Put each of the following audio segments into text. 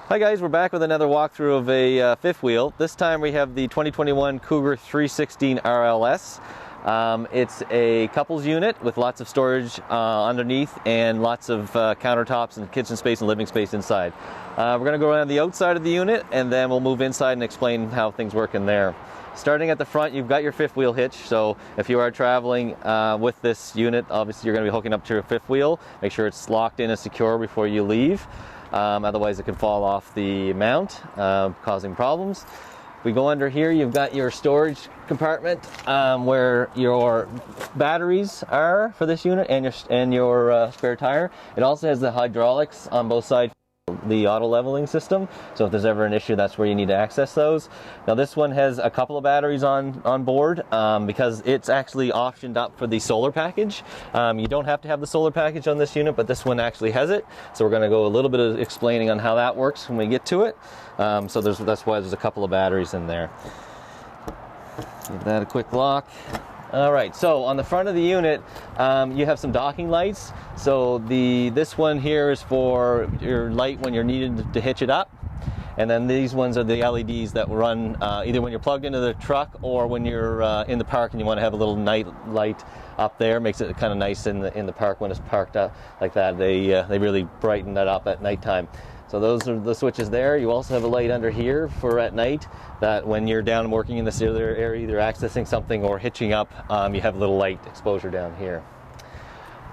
Hi guys, we're back with another walkthrough of a fifth wheel. This time we have the 2021 Cougar316RLS. It's a couples unit with lots of storage underneath and lots of countertops and kitchen space and living space inside. We're going to go around the outside of the unit and then we'll move inside and explain how things work in there. Starting at the front, you've got your fifth wheel hitch, so if you are traveling with this unit, obviously you're going to be hooking up to your fifth wheel. Make sure it's locked in and secure before you leave. Otherwise it can fall off the mount, causing problems. We go under here, you've got your storage compartment where your batteries are for this unit and your spare tire. It also has the hydraulics on both sides, the auto leveling system, so if there's ever an issue, that's where you need to access those. Now this one has a couple of batteries on board because it's actually optioned up for the solar package. You don't have to have the solar package on this unit, but this one actually has it, so we're going to go a little bit of explaining on how that works when we get to it. So that's why there's a couple of batteries in there. Give that a quick lock. Alright, so on the front of the unit, you have some docking lights. So this one here is for your light when you're needed to hitch it up. And then these ones are the LEDs that run either when you're plugged into the truck or when you're in the park and you want to have a little night light up there. Makes it kind of nice in the park when it's parked up like that. They really brighten that up at nighttime. So those are the switches there. You also have a light under here for at night, that when you're down and working in this other area, either accessing something or hitching up, you have a little light exposure down here.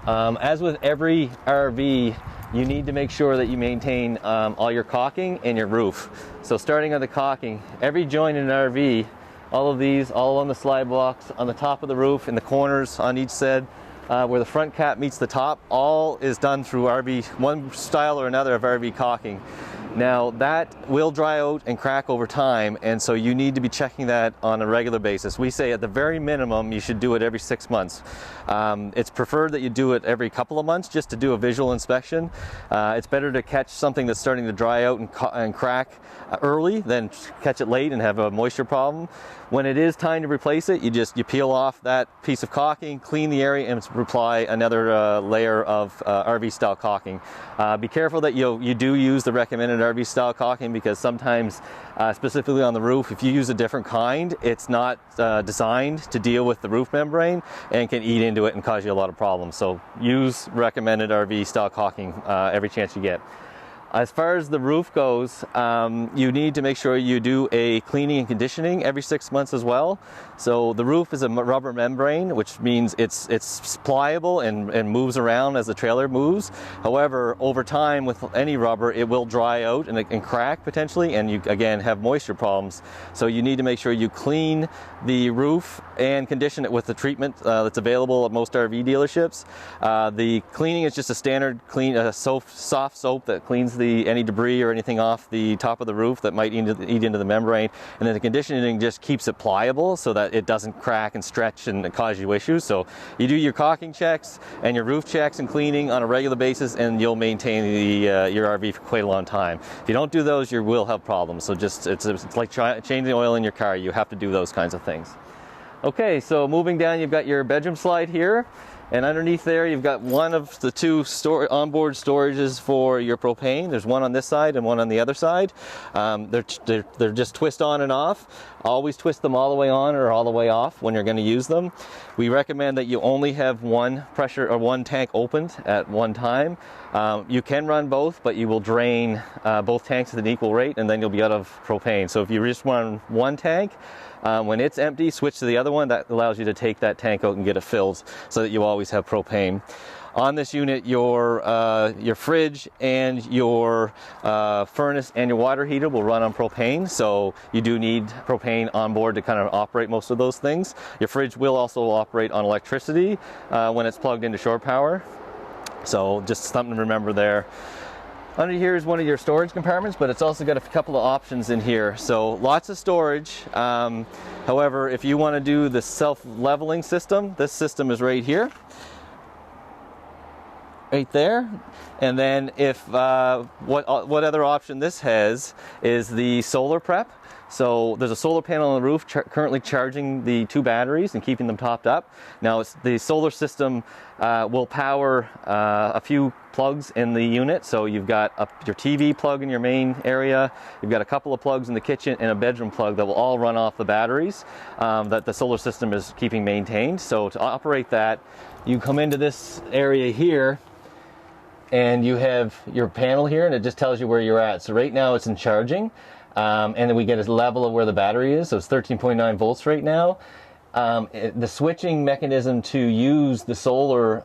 As with every RV, you need to make sure that you maintain all your caulking and your roof. So starting on the caulking, every joint in an RV, all of these, all on the slide blocks, on the top of the roof, in the corners on each side, where the front cap meets the top, all is done through RV, one style or another of RV caulking. Now that will dry out and crack over time, and so you need to be checking that on a regular basis. We say at the very minimum you should do it every 6 months. It's preferred that you do it every couple of months just to do a visual inspection. It's better to catch something that's starting to dry out and crack early than catch it late and have a moisture problem. When it is time to replace it, you peel off that piece of caulking, clean the area, and apply another layer of RV style caulking. Be careful that you do use the recommended RV style caulking, because sometimes, specifically on the roof, if you use a different kind, it's not designed to deal with the roof membrane and can eat into it and cause you a lot of problems. So use recommended RV style caulking every chance you get. As far as the roof goes, you need to make sure you do a cleaning and conditioning every 6 months as well. So the roof is a rubber membrane, which means it's pliable and moves around as the trailer moves. However, over time with any rubber, it will dry out and crack potentially, and you again have moisture problems. So you need to make sure you clean the roof and condition it with the treatment that's available at most RV dealerships. The cleaning is just a standard soft soap that cleans any debris or anything off the top of the roof that might eat into the membrane, and then the conditioning just keeps it pliable so that it doesn't crack and stretch and cause you issues. So you do your caulking checks and your roof checks and cleaning on a regular basis, and you'll maintain your RV for quite a long time. If you don't do those, you will have problems. So it's like changing oil in your car. You have to do those kinds of things. Okay, so moving down, you've got your bedroom slide here. And underneath there, you've got one of the two onboard storages for your propane. There's one on this side and one on the other side. They're just twist on and off. Always twist them all the way on or all the way off when you're going to use them. We recommend that you only have one pressure or one tank opened at one time. You can run both, but you will drain both tanks at an equal rate, and then you'll be out of propane. So if you just run one tank, when it's empty, switch to the other one. That allows you to take that tank out and get it filled so that you always have propane. On this unit, your fridge and your furnace and your water heater will run on propane, so you do need propane on board to kind of operate most of those things. Your fridge will also operate on electricity when it's plugged into shore power, so just something to remember there. Under here is one of your storage compartments, but it's also got a couple of options in here. So lots of storage. However, if you want to do the self-leveling system, this system is right here. Right there. And then if what other option this has is the solar prep. So there's a solar panel on the roof currently charging the 2 batteries and keeping them topped up. Now the solar system will power a few plugs in the unit. So you've got your TV plug in your main area, you've got a couple of plugs in the kitchen and a bedroom plug that will all run off the batteries that the solar system is keeping maintained. So to operate that, you come into this area here and you have your panel here, and it just tells you where you're at. So right now it's in charging. And then we get a level of where the battery is, so it's 13.9 volts right now. The switching mechanism to use the solar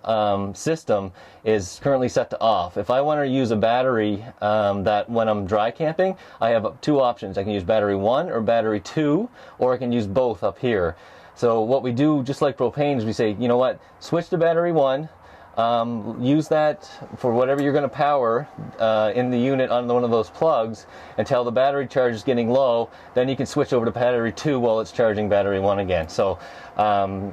system is currently set to off. If I want to use a battery that when I'm dry camping, I have 2 options. I can use battery 1 or battery 2, or I can use both up here. So what we do, just like propane, is we say, you know what, switch to battery 1. Use that for whatever you're going to power in the unit on one of those plugs until the battery charge is getting low. Then you can switch over to battery 2 while it's charging battery 1 again. So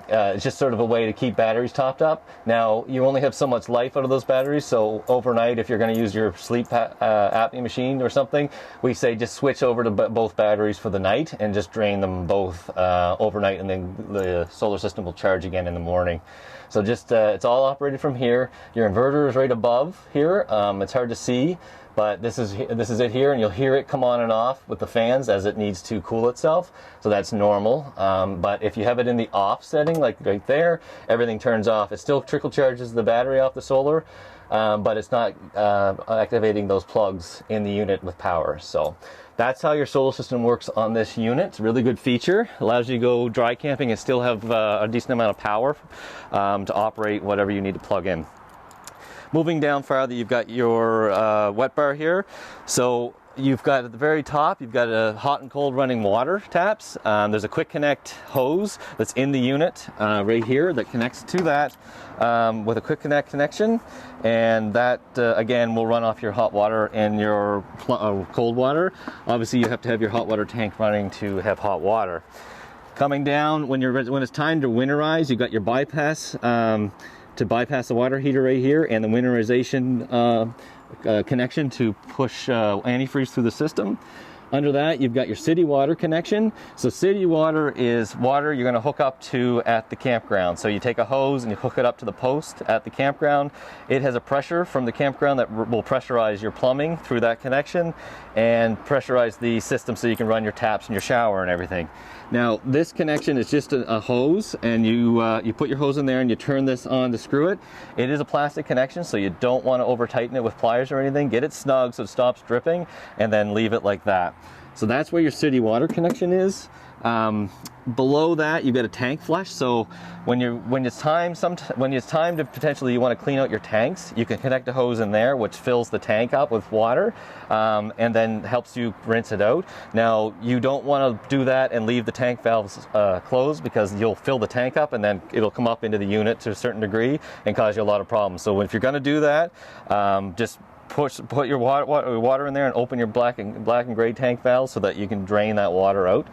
it's just sort of a way to keep batteries topped up. Now you only have so much life out of those batteries, so overnight if you're going to use your sleep apnea machine or something, we say just switch over to both batteries for the night and just drain them both overnight, and then the solar system will charge again in the morning. So just it's all operated from here. Your inverter is right above here. It's hard to see, but this is it here, and you'll hear it come on and off with the fans as it needs to cool itself. So that's normal. But if you have it in the off setting, like right there, everything turns off. It still trickle charges the battery off the solar, but it's not activating those plugs in the unit with power. So that's how your solar system works on this unit. It's a really good feature. Allows you to go dry camping and still have a decent amount of power to operate whatever you need to plug in. Moving down farther, you've got your wet bar here. So you've got at the very top, you've got a hot and cold running water taps. There's a quick connect hose that's in the unit right here that connects to that with a quick connect connection, and that again will run off your hot water and your cold water. Obviously you have to have your hot water tank running to have hot water. Coming down, when it's time to winterize, you've got your bypass to bypass the water heater right here, and the winterization connection to push antifreeze through the system. Under that, you've got your city water connection. So city water is water you're going to hook up to at the campground. So you take a hose and you hook it up to the post at the campground. It has a pressure from the campground that will pressurize your plumbing through that connection and pressurize the system so you can run your taps and your shower and everything. Now this connection is just a hose, and you put your hose in there and you turn this on to screw it. It is a plastic connection, so you don't want to over tighten it with pliers or anything. Get it snug so it stops dripping, and then leave it like that. So that's where your city water connection is. Below that, you've got a tank flush. So when it's time to potentially you want to clean out your tanks, you can connect a hose in there, which fills the tank up with water, and then helps you rinse it out. Now you don't want to do that and leave the tank valves closed, because you'll fill the tank up and then it'll come up into the unit to a certain degree and cause you a lot of problems. So if you're going to do that, just put your water in there and open your black and gray tank valves so that you can drain that water out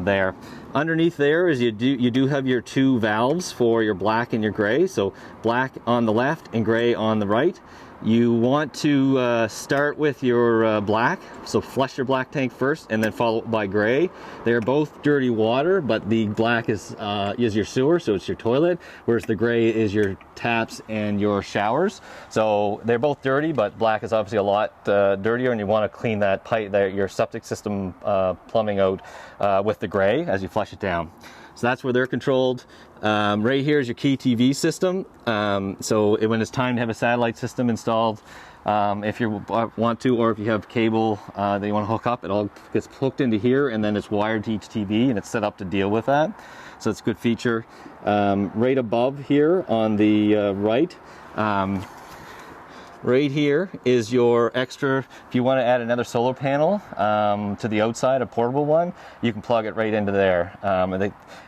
there. Underneath there is you do have your 2 valves for your black and your gray. So black on the left and gray on the right. You want to start with your black, so flush your black tank first and then followed by gray. They're both dirty water, but the black is your sewer, so it's your toilet, whereas the gray is your taps and your showers. So they're both dirty, but black is obviously a lot dirtier, and you want to clean that pipe, your septic system plumbing out with the gray as you flush it down. So that's where they're controlled. Right here is your key TV system. So when it's time to have a satellite system installed, if you want to, or if you have cable that you want to hook up, it all gets hooked into here, and then it's wired to each TV, and it's set up to deal with that. So it's a good feature. Right above here on the right, right here is your extra, if you want to add another solar panel to the outside, a portable one, you can plug it right into there.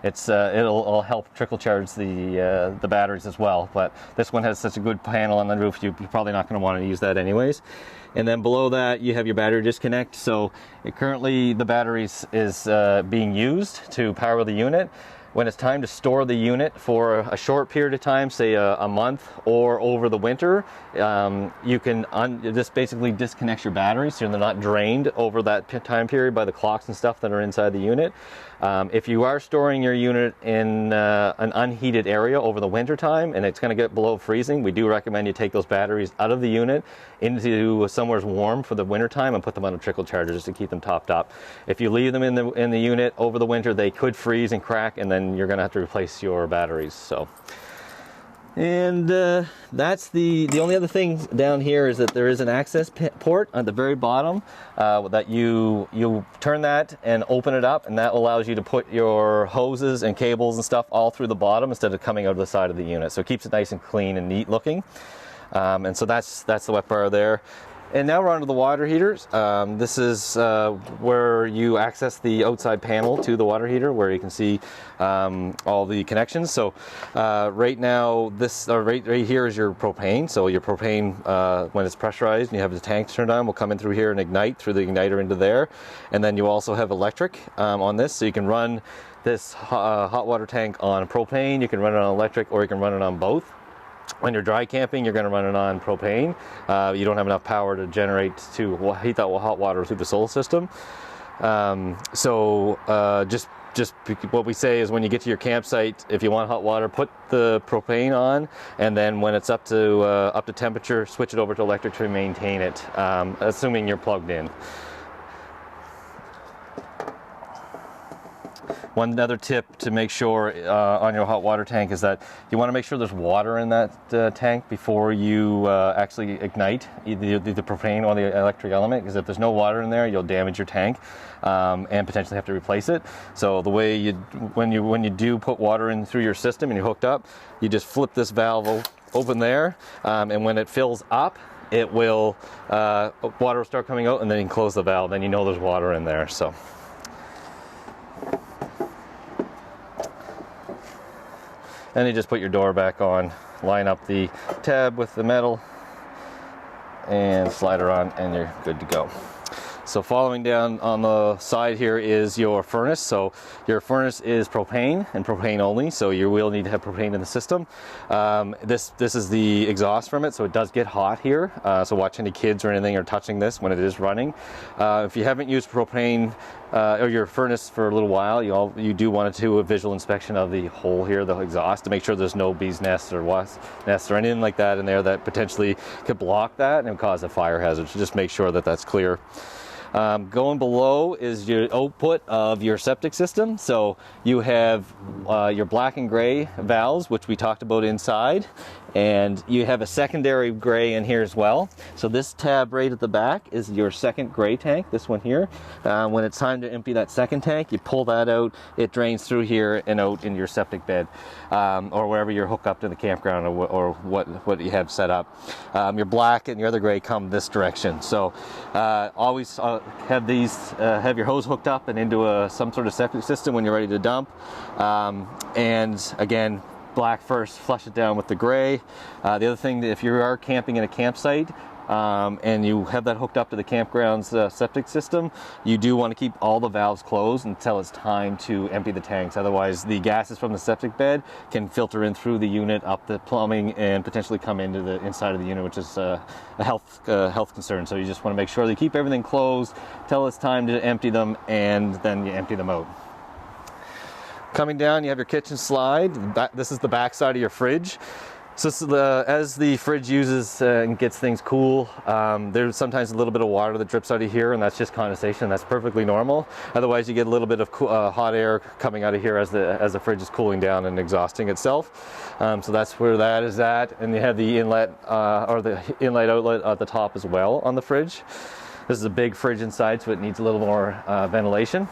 It'll help trickle charge the batteries as well. But this one has such a good panel on the roof, you're probably not going to want to use that anyways. And then below that, you have your battery disconnect. So currently the batteries is being used to power the unit. when it's time to store the unit for a short period of time, say a month or over the winter, you can just basically disconnect your batteries so they're not drained over that time period by the clocks and stuff that are inside the unit. If you are storing your unit in an unheated area over the winter time and it's going to get below freezing, we do recommend you take those batteries out of the unit into somewhere warm for the winter time and put them on a trickle charger just to keep them topped up. If you leave them in the unit over the winter, they could freeze and crack, and then you're going to have to replace your batteries. So, and that's the only other thing down here is that there is an access port at the very bottom that you turn that and open it up, and that allows you to put your hoses and cables and stuff all through the bottom instead of coming out of the side of the unit. So it keeps it nice and clean and neat looking. And so that's the wet bar there. And now we're on to the water heaters. This is where you access the outside panel to the water heater, where you can see all the connections. So right now, this right here is your propane. So your propane, when it's pressurized and you have the tank turned on, will come in through here and ignite through the igniter into there. And then you also have electric on this, so you can run this hot water tank on propane. You can run it on electric, or you can run it on both. When you're dry camping, you're going to run it on propane. You don't have enough power to generate to heat that hot water through the solar system. Just what we say is, when you get to your campsite, if you want hot water, put the propane on, and then when it's up to temperature, switch it over to electric to maintain it, assuming you're plugged in. One other tip to make sure on your hot water tank is that you want to make sure there's water in that tank before you actually ignite either the propane or the electric element, because if there's no water in there, you'll damage your tank and potentially have to replace it. So the way when you do put water in through your system and you're hooked up, you just flip this valve open there, and when it fills up, it will water will start coming out, and then you can close the valve, then you know there's water in there. So. Then you just put your door back on, line up the tab with the metal, and slide her on, and you're good to go. So following down on the side here is your furnace. So your furnace is propane and propane only, so you will need to have propane in the system. This is the exhaust from it, so it does get hot here. So watch any kids or anything are touching this when it is running. If you haven't used propane or your furnace for a little while, you do want to do a visual inspection of the hole here, the exhaust, to make sure there's no bees nests or wasp nests or anything like that in there that potentially could block that and cause a fire hazard. So just make sure that that's clear. Going below is your output of your septic system. So you have your black and gray valves, which we talked about inside, and you have a secondary gray in here as well. So this tab right at the back is your second gray tank, this one here. When it's time to empty that second tank, you pull that out, it drains through here and out into your septic bed, or wherever you're hooked up to the campground, or what you have set up. Your black and your other gray come this direction. So always have your hose hooked up and into some sort of septic system when you're ready to dump. And again, black first, flush it down with the gray. The other thing, if you are camping in a campsite and you have that hooked up to the campground's septic system, you do want to keep all the valves closed until it's time to empty the tanks. Otherwise, the gases from the septic bed can filter in through the unit, up the plumbing, and potentially come into the inside of the unit, which is a health concern. So you just want to make sure that you keep everything closed till it's time to empty them, and then you empty them out. Coming down, you have your kitchen slide. This is the back side of your fridge. So as the fridge uses and gets things cool, there's sometimes a little bit of water that drips out of here, and that's just condensation. That's perfectly normal. Otherwise, you get a little bit of hot air coming out of here as the fridge is cooling down and exhausting itself. So that's where that is at. And you have the inlet or the inlet outlet at the top as well on the fridge. This is a big fridge inside, so it needs a little more ventilation.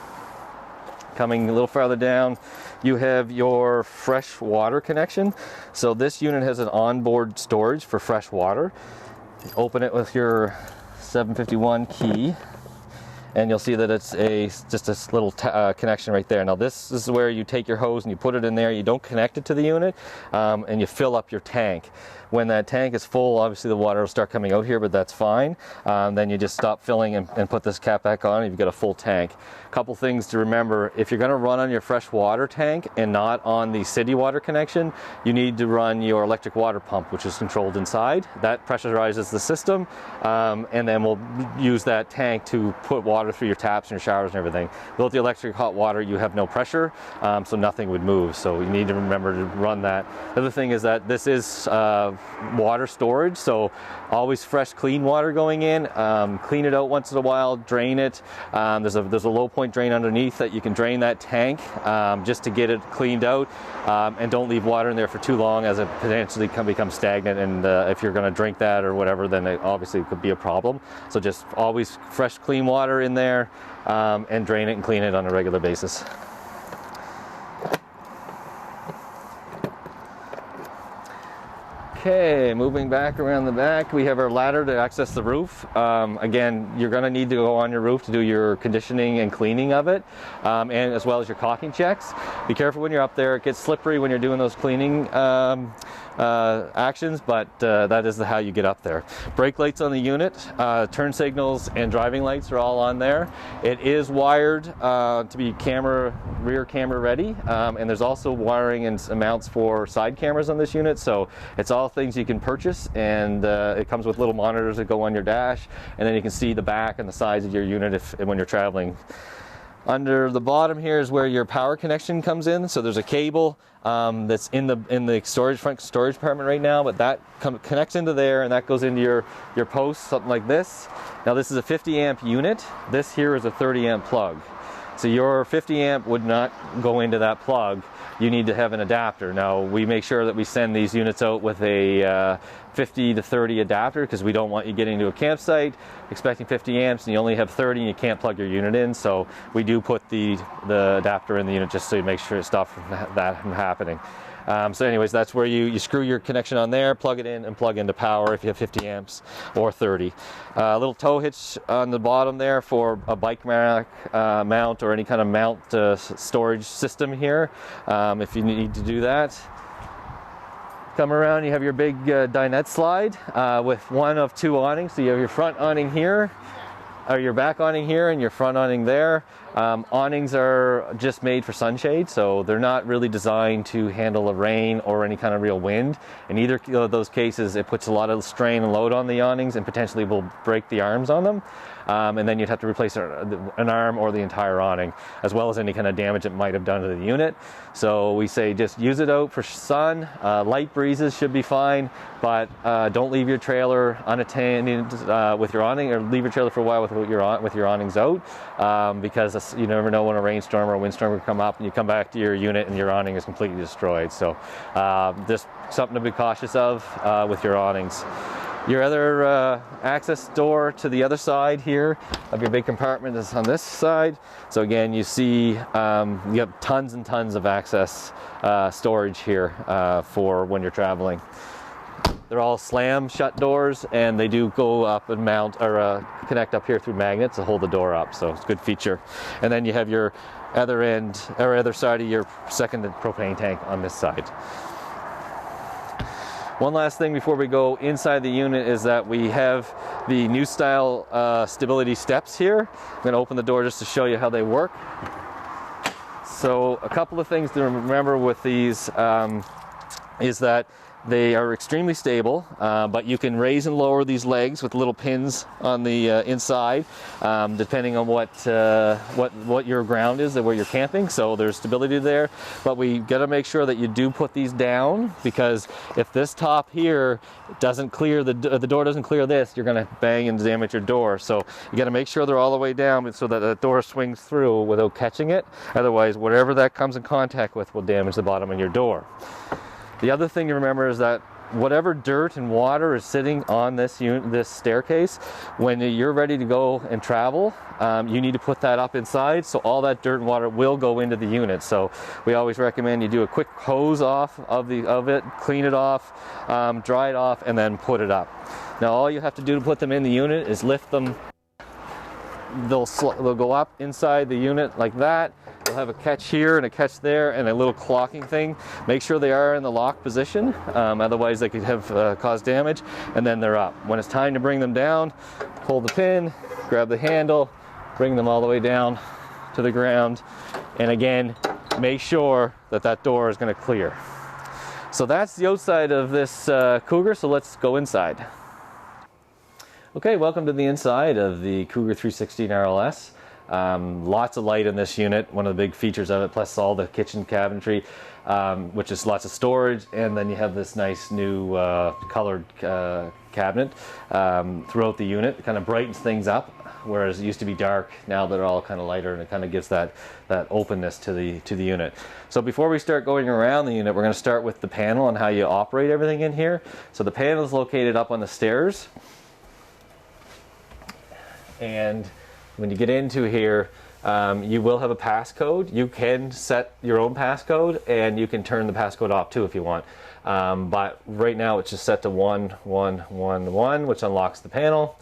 Coming a little farther down, you have your fresh water connection. So this unit has an onboard storage for fresh water. You open it with your 751 key, and you'll see that it's just this little connection right there. Now this is where you take your hose and you put it in there. You don't connect it to the unit, and you fill up your tank. When that tank is full, obviously the water will start coming out here, but that's fine. Then you just stop filling and put this cap back on, and you've got a full tank. Couple things to remember: if you're going to run on your fresh water tank and not on the city water connection, you need to run your electric water pump, which is controlled inside. That pressurizes the system, and then we'll use that tank to put water through your taps and your showers and everything. Without the electric hot water, you have no pressure, so nothing would move. So you need to remember to run that. The other thing is that this is water storage, so always fresh, clean water going in. Clean it out once in a while, drain it. There's a low point drain underneath that you can drain that tank just to get it cleaned out, and don't leave water in there for too long, as it potentially can become stagnant, and if you're going to drink that or whatever, then it obviously could be a problem. So just always fresh, clean water in there, and drain it and clean it on a regular basis. Okay, moving back around the back, we have our ladder to access the roof. Again, you're going to need to go on your roof to do your conditioning and cleaning of it, and as well as your caulking checks. Be careful when you're up there. It gets slippery when you're doing those cleaning actions, but that is how you get up there. Brake lights on the unit, turn signals and driving lights are all on there. It is wired to be rear camera ready, and there's also wiring and mounts for side cameras on this unit, so it's all things you can purchase, and it comes with little monitors that go on your dash, and then you can see the back and the sides of your unit when you're traveling. Under the bottom here is where your power connection comes in. So there's a cable that's in the front storage compartment right now, but that connects into there, and that goes into your post, something like this. Now this is a 50 amp unit. This here is a 30 amp plug. So your 50 amp would not go into that plug. You need to have an adapter. Now we make sure that we send these units out with a 50 to 30 adapter, because we don't want you getting to a campsite expecting 50 amps and you only have 30 and you can't plug your unit in. So we do put the adapter in the unit just to make sure it stops that from happening. So anyways, that's where you screw your connection on there, plug it in, and plug into power if you have 50 amps or 30. A little tow hitch on the bottom there for a bike mount or any kind of mount storage system here, if you need to do that. Come around, you have your big dinette slide with one of two awnings. So you have your front awning here, or your back awning here, and your front awning there. Awnings are just made for sunshade, so they're not really designed to handle a rain or any kind of real wind. In either of those cases, it puts a lot of strain and load on the awnings and potentially will break the arms on them. And then you'd have to replace an arm or the entire awning, as well as any kind of damage it might have done to the unit. So we say just use it out for sun. Light breezes should be fine, but don't leave your trailer unattended with your awning, or leave your trailer for a while with your awnings out, because you never know when a rainstorm or a windstorm will come up and you come back to your unit and your awning is completely destroyed. So just something to be cautious of with your awnings. Your other access door to the other side here of your big compartment is on this side. So again, you see you have tons and tons of access storage here for when you're traveling. They're all slam shut doors, and they do go up and mount or connect up here through magnets to hold the door up. So it's a good feature. And then you have your other end or other side of your second propane tank on this side. One last thing before we go inside the unit is that we have the new style stability steps here. I'm going to open the door just to show you how they work. So a couple of things to remember with these is that they are extremely stable, but you can raise and lower these legs with little pins on the inside, depending on what your ground is and where you're camping. So there's stability there, but we got to make sure that you do put these down, because if this top here doesn't clear the door doesn't clear this, you're going to bang and damage your door. So you got to make sure they're all the way down so that the door swings through without catching it. Otherwise, whatever that comes in contact with will damage the bottom of your door. The other thing to remember is that whatever dirt and water is sitting on this staircase, when you're ready to go and travel, you need to put that up inside, so all that dirt and water will go into the unit. So we always recommend you do a quick hose off of it, clean it off, dry it off, and then put it up. Now all you have to do to put them in the unit is lift them they'll go up inside the unit like that. They'll have a catch here and a catch there and a little clocking thing. Make sure they are in the lock position, otherwise they could have caused damage, and then they're up. When it's time to bring them down, pull the pin, grab the handle, bring them all the way down to the ground, and again, make sure that that door is going to clear. So that's the outside of this Cougar, so let's go inside. Okay, welcome to the inside of the Cougar316RLS. Lots of light in this unit, one of the big features of it, plus all the kitchen cabinetry, which is lots of storage, and then you have this nice new colored cabinet throughout the unit. It kind of brightens things up, whereas it used to be dark. Now they're all kind of lighter, and it kind of gives that openness to the unit. So before we start going around the unit, we're going to start with the panel and how you operate everything in here. So the panel is located up on the stairs, and when you get into here, you will have a passcode. You can set your own passcode, and you can turn the passcode off too if you want. But right now it's just set to 1111, which unlocks the panel.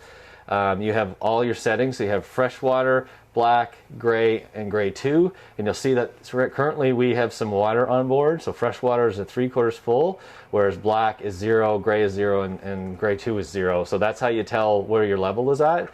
You have all your settings. So you have freshwater, black, gray, and gray 2. And you'll see that currently we have some water on board. So freshwater is at 3/4 full, whereas black is 0, gray is 0, and gray 2 is 0. So that's how you tell where your level is at.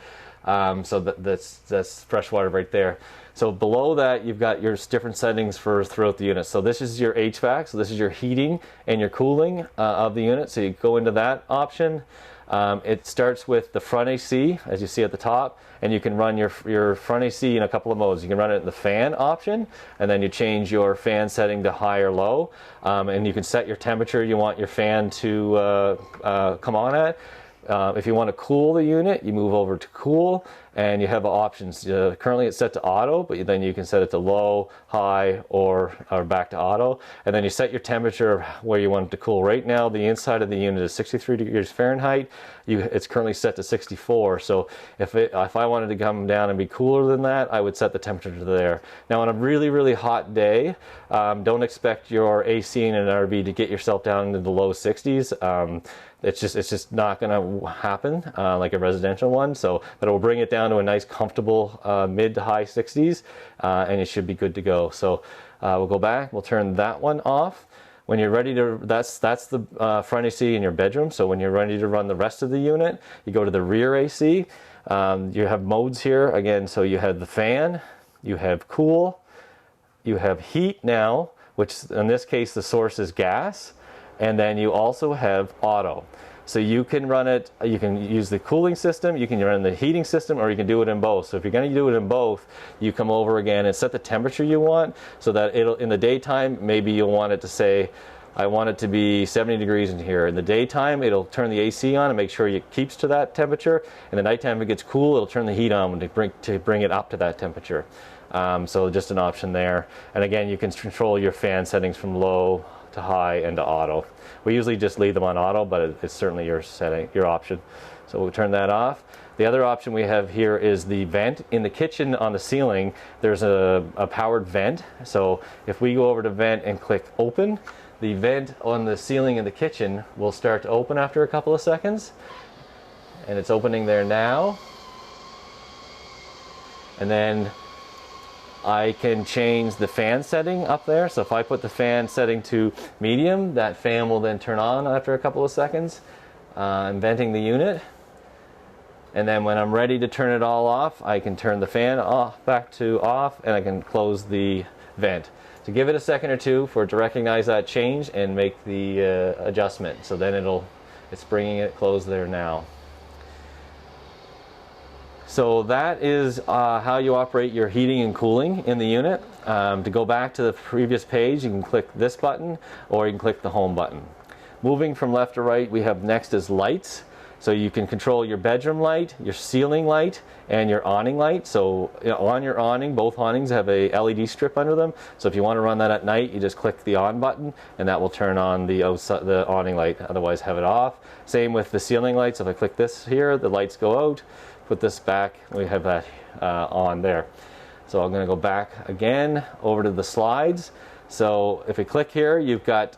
So that's freshwater right there. So below that, you've got your different settings for throughout the unit. So this is your HVAC. So this is your heating and your cooling of the unit. So you go into that option. It starts with the front AC, as you see at the top, and you can run your front AC in a couple of modes. You can run it in the fan option, and then you change your fan setting to high or low, and you can set your temperature you want your fan to come on at. If you want to cool the unit, you move over to cool, and you have options. Currently it's set to auto, but then you can set it to low, high, or back to auto. And then you set your temperature where you want it to cool. Right now, the inside of the unit is 63 degrees Fahrenheit. It's currently set to 64. So if I wanted to come down and be cooler than that, I would set the temperature to there. Now on a really, really hot day, don't expect your AC in an RV to get yourself down into the low 60s. It's just not going to happen like a residential one. So, but it will bring it down to a nice, comfortable mid to high 60s, and it should be good to go. So we'll go back. We'll turn that one off. When you're ready to, that's the front AC in your bedroom. So when you're ready to run the rest of the unit, you go to the rear AC. You have modes here again. So you have the fan, you have cool, you have heat now, which in this case the source is gas. And then you also have auto. So you can run it, you can use the cooling system, you can run the heating system, or you can do it in both. So if you're going to do it in both, you come over again and set the temperature you want, so that it'll, in the daytime, maybe you'll want it to say, I want it to be 70 degrees in here. In the daytime, it'll turn the AC on and make sure it keeps to that temperature. In the nighttime, if it gets cool, it'll turn the heat on to bring it up to that temperature. So just an option there. And again, you can control your fan settings from low to high and to auto. We usually just leave them on auto, but it's certainly your setting, your option. So we'll turn that off. The other option we have here is the vent. In the kitchen on the ceiling, there's a powered vent. So if we go over to vent and click open, the vent on the ceiling in the kitchen will start to open after a couple of seconds. And it's opening there now. And then I can change the fan setting up there. So if I put the fan setting to medium, that fan will then turn on after a couple of seconds. I'm venting the unit. And then when I'm ready to turn it all off, I can turn the fan off, back to off, and I can close the vent. So give it a second or two for it to recognize that change and make the adjustment. So then it's bringing it closed there now. So that is how you operate your heating and cooling in the unit. To go back to the previous page, you can click this button, or you can click the home button. Moving from left to right, we have next is lights. So you can control your bedroom light, your ceiling light, and your awning light. So on your awning, both awnings have a LED strip under them. So if you want to run that at night, you just click the on button, and that will turn on the awning light. Otherwise, have it off. Same with the ceiling lights. If I click this here, the lights go out. Put this back, we have that on there. So I'm going to go back again over to the slides. So if we click here, you've got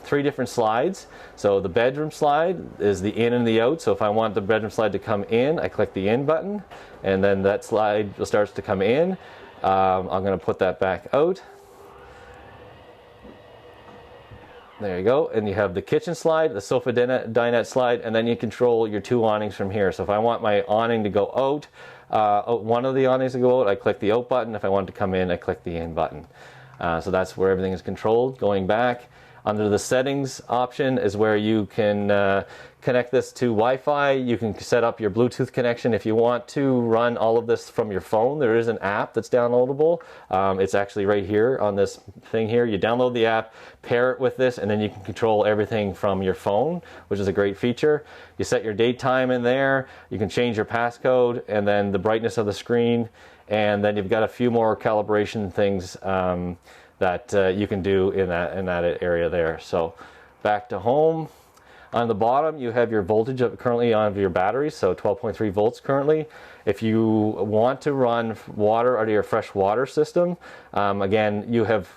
3 different slides. So the bedroom slide is the in and the out. So if I want the bedroom slide to come in, I click the in button, and then that slide starts to come in. I'm going to put that back out. There you go, and you have the kitchen slide, the sofa dinette slide, and then you control your 2 awnings from here. So if I want my awning to go out, one of the awnings to go out, I click the out button. If I want it to come in, I click the in button. So that's where everything is controlled. Going back, under the settings option is where you can connect this to Wi-Fi. You can set up your Bluetooth connection if you want to run all of this from your phone. There is an app that's downloadable. It's actually right here on this thing here. You download the app, pair it with this, and then you can control everything from your phone, which is a great feature. You set your date time in there. You can change your passcode and then the brightness of the screen. And then you've got a few more calibration things that you can do in that area there. So back to home. On the bottom, you have your voltage currently on your batteries, so 12.3 volts currently. If you want to run water out of your fresh water system, again, you have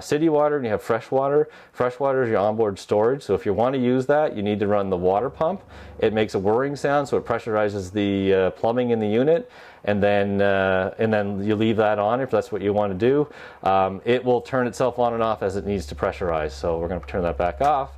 city water and you have fresh water. Fresh water is your onboard storage, so if you want to use that, you need to run the water pump. It makes a whirring sound, so it pressurizes the plumbing in the unit, and then you leave that on if that's what you want to do. It will turn itself on and off as it needs to pressurize, so we're going to turn that back off.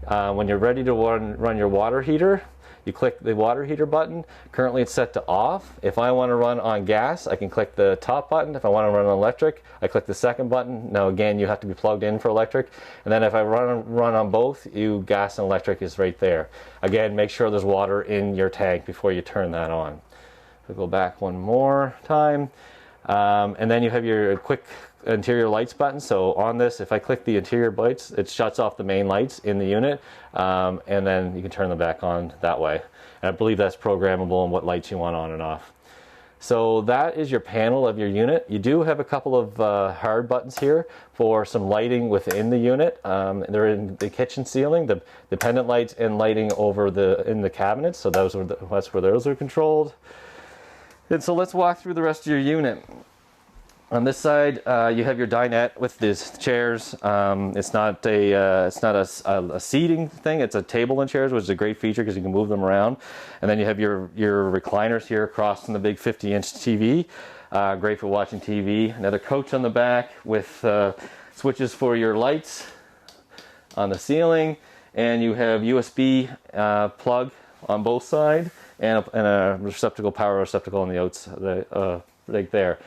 When you're ready to run your water heater, you click the water heater button. Currently it's set to off. If I want to run on gas, I can click the top button. If I want to run on electric, I click the second button. Now again, you have to be plugged in for electric. And then if I run on both, gas and electric is right there. Again, make sure there's water in your tank before you turn that on. So go back one more time. And then you have your quick interior lights button. So on this, if I click the interior lights, it shuts off the main lights in the unit, and then you can turn them back on that way. And I believe that's programmable and what lights you want on and off. So that is your panel of your unit. You do have a couple of hard buttons here for some lighting within the unit. They're in the kitchen ceiling, the pendant lights and lighting over in the cabinets. So that's where those are controlled. And so let's walk through the rest of your unit. On this side, you have your dinette with these chairs. It's not a seating thing. It's a table and chairs, which is a great feature because you can move them around. And then you have your recliners here across from the big 50-inch TV. Great for watching TV. Another couch on the back with switches for your lights on the ceiling. And you have USB plug on both sides and a receptacle, power receptacle on the outside, right there.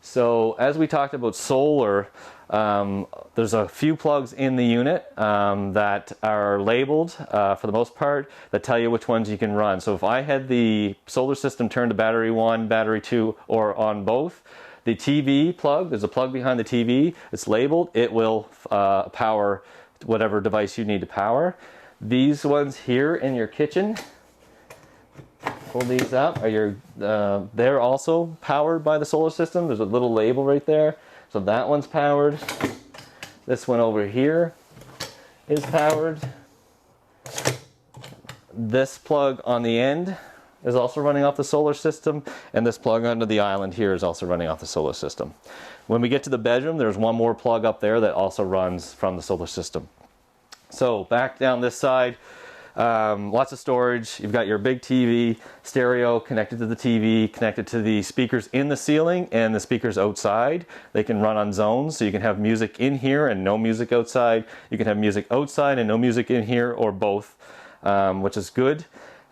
So as we talked about solar, there's a few plugs in the unit that are labeled for the most part that tell you which ones you can run. So if I had the solar system turned to battery 1, battery 2, or on both, the TV plug, there's a plug behind the TV, it's labeled, it will power whatever device you need to power. These ones here in your kitchen, pull these up, they're also powered by the solar system. There's a little label right there. So that one's powered. This one over here is powered. This plug on the end is also running off the solar system, and this plug under the island here is also running off the solar system. When we get to the bedroom, there's one more plug up there that also runs from the solar system. So back down this side, lots of storage. You've got your big TV, stereo connected to the TV, connected to the speakers in the ceiling and the speakers outside. They can run on zones, so you can have music in here and no music outside. You can have music outside and no music in here, or both, which is good.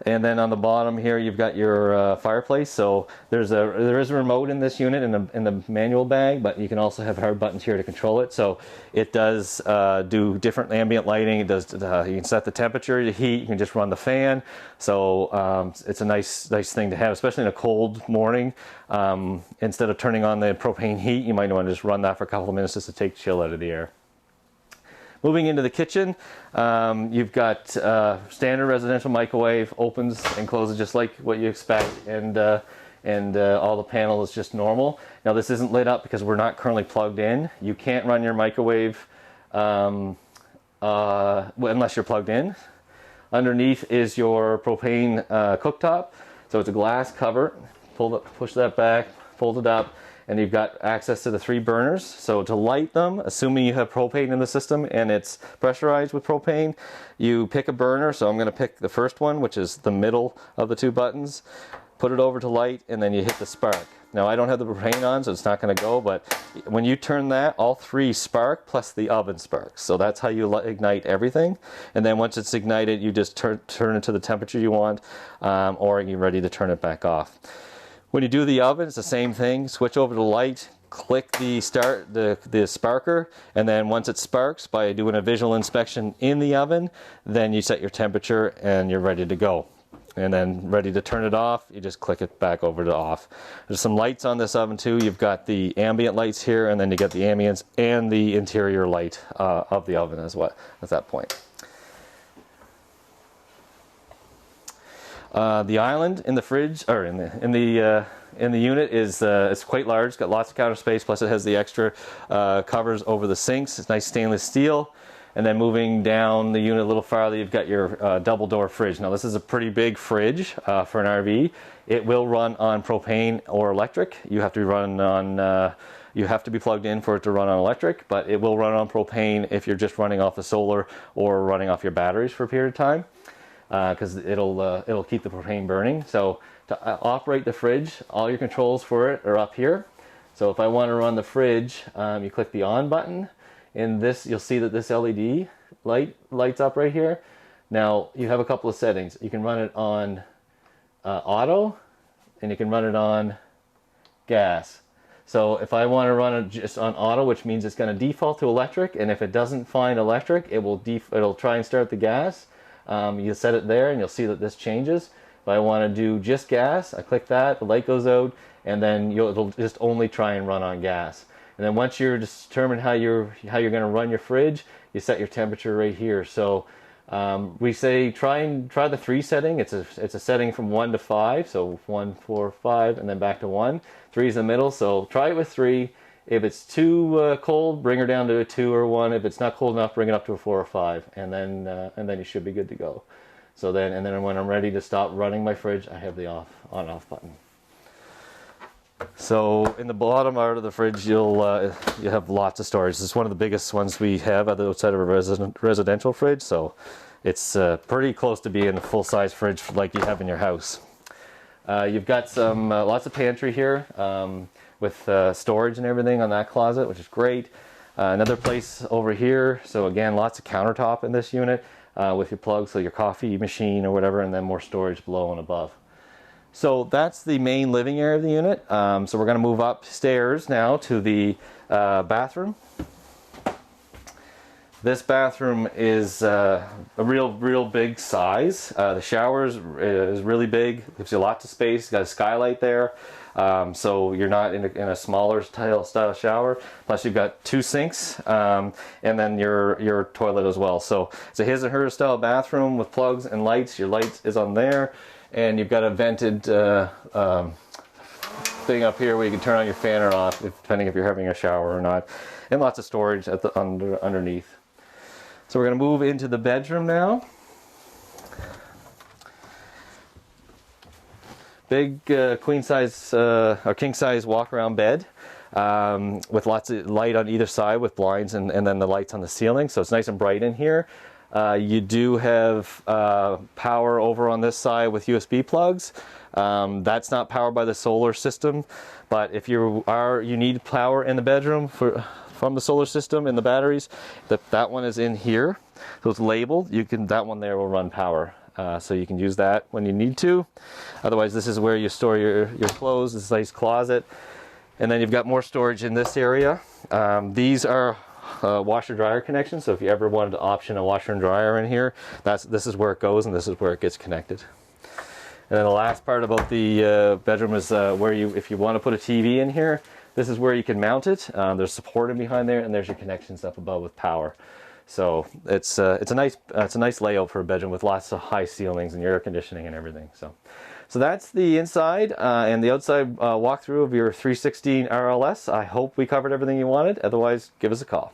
And then on the bottom here, you've got your fireplace. So there is a remote in this unit in the manual bag, but you can also have hard buttons here to control it. So it does do different ambient lighting. It does. You can set the temperature, the heat. You can just run the fan. So it's a nice thing to have, especially in a cold morning. Instead of turning on the propane heat, you might want to just run that for a couple of minutes just to take chill out of the air. Moving into the kitchen, you've got standard residential microwave, opens and closes just like what you expect, and all the panel is just normal. Now this isn't lit up because we're not currently plugged in. You can't run your microwave unless you're plugged in. Underneath is your propane cooktop, so it's a glass cover. Push that back, fold it up, and you've got access to the 3 burners. So to light them, assuming you have propane in the system and it's pressurized with propane, you pick a burner. So I'm going to pick the first one, which is the middle of the 2 buttons, put it over to light, and then you hit the spark. Now I don't have the propane on, so it's not going to go, but when you turn that, all 3 spark plus the oven sparks. So that's how you ignite everything. And then once it's ignited, you just turn it to the temperature you want, or you're ready to turn it back off. When you do the oven, it's the same thing. Switch over to light, click the sparker, and then once it sparks, by doing a visual inspection in the oven, then you set your temperature and you're ready to go. And then ready to turn it off, you just click it back over to off. There's some lights on this oven too. You've got the ambient lights here, and then you get the ambience and the interior light of the oven as well at that point. The island in the fridge, or in the unit, is quite large. It's got lots of counter space, plus it has the extra covers over the sinks. It's nice stainless steel. And then moving down the unit a little farther, you've got your double door fridge. Now this is a pretty big fridge for an RV. It will run on propane or electric. You have to run on, you have to be plugged in for it to run on electric, but it will run on propane if you're just running off the solar or running off your batteries for a period of time, because it'll keep the propane burning. So to operate the fridge, all your controls for it are up here. So if I want to run the fridge, you click the on button. In this, you'll see that this LED lights up right here. Now you have a couple of settings. You can run it on auto, and you can run it on gas. So if I want to run it just on auto, which means it's going to default to electric, and if it doesn't find electric, it'll try and start the gas. You set it there, and you'll see that this changes. If I want to do just gas, I click that, the light goes out, and then it'll just only try and run on gas. And then once you're determined how you're going to run your fridge, you set your temperature right here. So we say try the 3 setting. It's a setting from 1 to 5. So 1, 4, 5, and then back to 1. 3 is the middle. So try it with 3. If it's too cold, bring her down to a 2 or 1. If it's not cold enough, bring it up to a 4 or 5, and then you should be good to go. So then when I'm ready to stop running my fridge, I have the on/off button. So in the bottom part of the fridge, you have lots of storage. This is one of the biggest ones we have outside of a residential fridge. So it's pretty close to being a full-size fridge like you have in your house. You've got some lots of pantry here with storage and everything on that closet, which is great. Another place over here. So again, lots of countertop in this unit with your plugs, so your coffee machine or whatever, and then more storage below and above. So that's the main living area of the unit. So we're going to move upstairs now to the bathroom. This bathroom is a real big size. The shower is really big. Gives you lots of space. Got a skylight there, so you're not in a smaller style shower. Plus you've got 2 sinks, and then your toilet as well. So it's a his and her style bathroom with plugs and lights. Your light is on there. And you've got a vented thing up here where you can turn on your fan or off, depending if you're having a shower or not. And lots of storage at the underneath. So we're going to move into the bedroom now. Big queen size or king size walk around bed with lots of light on either side with blinds and then the lights on the ceiling. So it's nice and bright in here. You do have power over on this side with USB plugs. That's not powered by the solar system, but if you need power in the bedroom from the solar system and the batteries, that one is in here. So it's labeled. That one there will run power. So you can use that when you need to. Otherwise, this is where you store your clothes. This nice closet. And then you've got more storage in this area. These are washer dryer connection, so if you ever wanted to option a washer and dryer in here, this is where it goes and this is where it gets connected. And then the last part about the bedroom is where if you want to put a TV in here, this is where you can mount it. There's support in behind there, and there's your connections up above with power. So it's a nice layout for a bedroom with lots of high ceilings and air conditioning and everything. So that's the inside and the outside walkthrough of your 316 RLS. I hope we covered everything you wanted. Otherwise, give us a call.